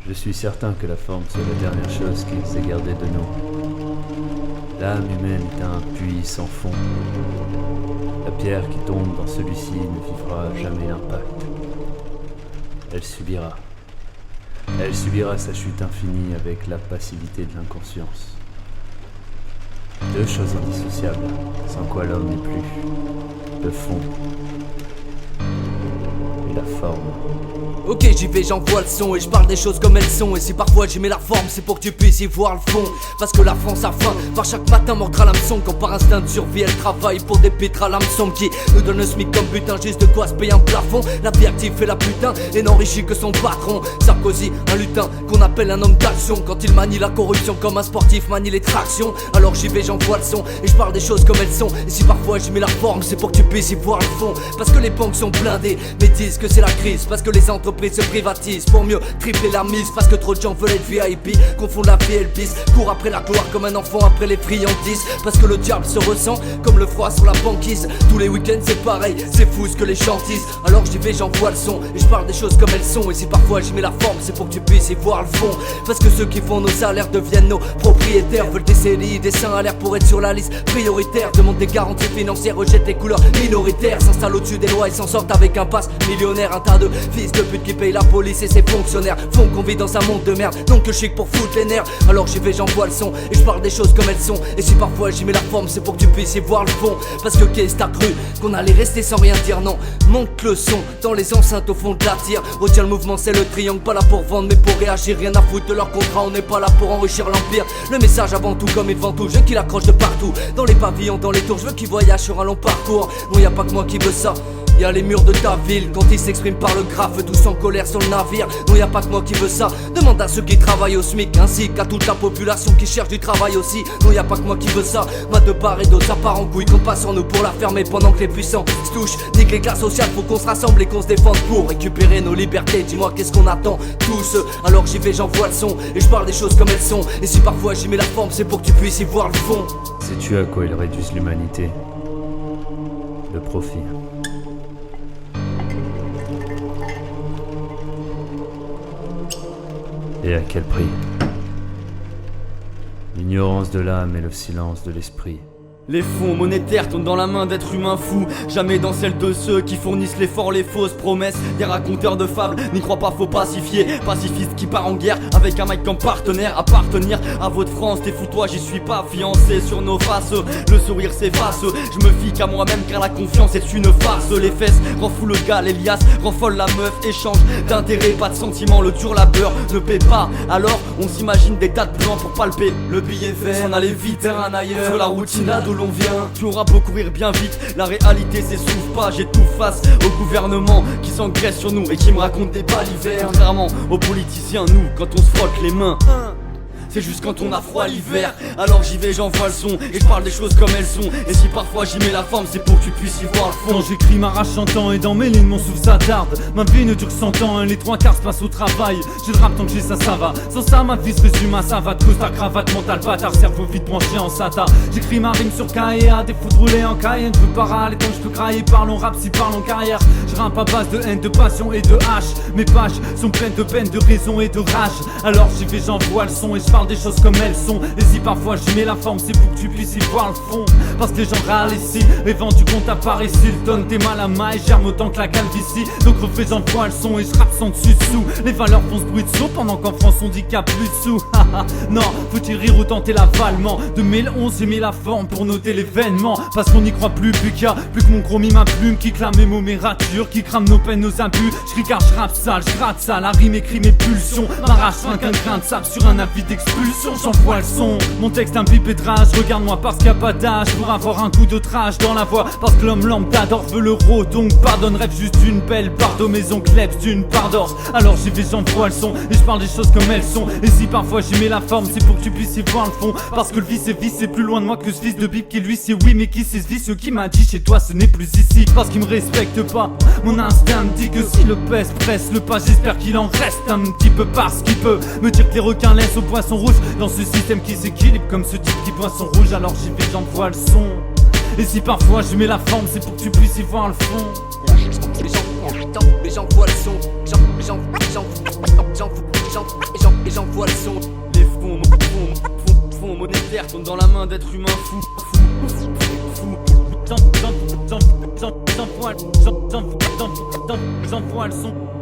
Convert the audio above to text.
Je suis certain que la forme soit la dernière chose qu'ils aient gardée de nous. L'âme humaine est un puits sans fond. La pierre qui tombe dans celui-ci ne vivra jamais l'impact. Elle subira. Elle subira sa chute infinie avec la passivité de l'inconscience. Deux choses indissociables, sans quoi l'homme n'est plus. Le fond et la forme. Ok, j'y vais, j'envoie le son et je parle des choses comme elles sont. Et si parfois j'y mets la forme, c'est pour que tu puisses y voir le fond. Parce que la France a faim, par chaque matin mordra l'hameçon. Quand par instinct de survie elle travaille pour des pitres à l'hameçon qui nous donne le SMIC comme butin, juste de quoi se payer un plafond. La vie active fait la putain et n'enrichit que son patron. Sarkozy, un lutin qu'on appelle un homme d'action. Quand il manie la corruption comme un sportif manie les tractions. Alors j'y vais, j'envoie le son et je parle des choses comme elles sont. Et si parfois j'y mets la forme, c'est pour que tu puisses y voir le fond. Parce que les banques sont blindées, mais disent que c'est la crise. Parce que les entreprises se privatisent pour mieux tripler la mise. Parce que trop de gens veulent être VIP, confondent la vie et le bis. Court après la gloire comme un enfant après les friandises. Parce que le diable se ressent comme le froid sur la banquise. Tous les week-ends c'est pareil, c'est fou ce que les gens disent. Alors j'y vais, j'envoie le son et je parle des choses comme elles sont. Et si parfois j'y mets la forme, c'est pour que tu puisses y voir le fond. Parce que ceux qui font nos salaires deviennent nos propriétaires. Veulent des CDI, des seins à l'air pour être sur la liste prioritaire. Demandent des garanties financières, rejettent les couleurs minoritaires. S'installent au-dessus des lois et s'en sortent avec un pass millionnaire. Un tas de fils de pute qui payent la police et ses fonctionnaires font qu'on vit dans un monde de merde, donc que chic pour foutre les nerfs. Alors j'y vais, j'envoie le son et je parle des choses comme elles sont. Et si parfois j'y mets la forme, c'est pour que tu puisses y voir le fond. Parce que qu'est-ce t'as cru qu'on allait rester sans rien dire? Non, monte le son dans les enceintes au fond de la tire. Retiens le mouvement, c'est le triangle, pas là pour vendre mais pour réagir. Rien à foutre de leur contrat, on n'est pas là pour enrichir l'empire. Le message avant tout comme il vend tout, je veux qu'il accroche de partout. Dans les pavillons, dans les tours, je veux qu'il voyage sur un long parcours. Non, y a pas que moi qui veux ça. Y'a les murs de ta ville, quand ils s'expriment par le graphe, tous en colère sur le navire. Non, y'a pas que moi qui veux ça. Demande à ceux qui travaillent au SMIC, ainsi qu'à toute la population qui cherche du travail aussi. Non, y'a pas que moi qui veux ça. Ma de part et d'autres, ça part en couille, qu'on passe en nous pour la fermer pendant que les puissants se touchent. Nique les classes sociales, faut qu'on se rassemble et qu'on se défende pour récupérer nos libertés. Dis-moi qu'est-ce qu'on attend tous. Alors j'y vais, j'envoie le son et je parle des choses comme elles sont. Et si parfois j'y mets la forme, c'est pour que tu puisses y voir le fond. Sais-tu à quoi ils réduisent l'humanité? Le profit. Et à quel prix? L'ignorance de l'âme et le silence de l'esprit. Les fonds monétaires tombent dans la main d'êtres humains fous, jamais dans celle de ceux qui fournissent l'effort, les fausses promesses des raconteurs de fables. N'y crois pas, faut pacifier, pacifiste qui part en guerre avec un mec comme partenaire. Appartenir à votre France, t'es fou toi, j'y suis pas fiancé. Sur nos faces, le sourire s'efface. Je me fie qu'à moi-même car la confiance est une farce. Les fesses rend fou le gars, l'Elias rend folle la meuf. Échange d'intérêt, pas de sentiment, le dur labeur ne paie pas. Alors on s'imagine des tas de plans pour palper le billet vert, s'en aller vite vers un ailleurs. Sur la routine là d'où l'on vient, tu auras beau courir bien vite, la réalité s'essouffle pas. J'ai tout face au gouvernement qui s'engraisse sur nous et qui me raconte des balivernes. Contrairement aux politiciens, nous quand on se frotte les mains, c'est juste quand on a froid l'hiver. Alors j'y vais, j'envoie le son et je parle des choses comme elles sont. Et si parfois j'y mets la forme, c'est pour que tu puisses y voir le fond. Quand j'écris m'arrache chantant et dans mes lignes mon souffle s'attarde. Ma vie ne dure que 100 ans, les 3/4 se passent au travail. J'ai le rap tant que j'ai ça, ça va. Sans ça ma vie se résume à ça va. Cause ta cravate mentale, bâtard, cerveau vite branché en SATA. J'écris ma rime sur KEA, des fous de rouler en Cayenne. Je veux pas râler tant que je peux crailler, parlons rap si parlons carrière. Je rappe à base de haine, de passion et de hache. Mes pages sont pleines de peine, de raison et de rage. Alors j'y vais, j'envoie le son et je parle des choses comme elles. Et si parfois j'y mets la forme, c'est pour que tu puisses y voir le fond. Parce que les gens râlent ici, rêvant du compte à part ici. Le donne des mal à maille, germe autant que la calvitie. Donc refais, j'envoie le son et je rappe sans dessus dessous. Les valeurs font ce bruit de saut pendant qu'en France on dit qu'il y a plus de sous. Non, faut-il rire ou tenter l'avalement? 2011 j'ai mis la forme pour noter l'événement. Parce qu'on n'y croit plus qu'il y a plus que mon chromie, ma plume qui clame mes mots, mes ratures, qui crame nos peines, nos abus. Je crie car je rappe sale, je gratte ça, la rime écrit mes pulsions. M'arrache qu'un grain de sable sur un avis d'expulsion. J'envoie le son, mon texte un pipé de rage. Regarde-moi parce qu'il n'y a pas d'âge pour avoir un coup de trash dans la voix. Parce que l'homme lambda d'or veut l'euro. Donc pardonne, rêve juste une belle part de maison kleps d'une part d'or. Alors j'y vais, j'envoie le son et je parle des choses comme elles sont. Et si parfois j'y mets la forme, c'est pour que tu puisses y voir le fond. Parce que le vice est vice, c'est plus loin de moi que ce fils de bip qui lui c'est oui. Mais qui c'est ce vice qui m'a dit chez toi ce n'est plus ici? Parce qu'il me respecte pas, mon instinct me dit que si le pèse presse le pas, j'espère qu'il en reste un petit peu. Parce qu'il peut me dire que les requins laissent au poisson rouge dans ce système qui s'équilibre comme ce type qui boit son rouge. Alors j'y vais, j'envoie le son. Et si parfois je mets la forme, c'est pour que tu puisses y voir le fond. Les gens voient le son, les gens j'envoie le son. Les fonds monétaires tombent dans la main d'êtres humains fous. J'envoie le son.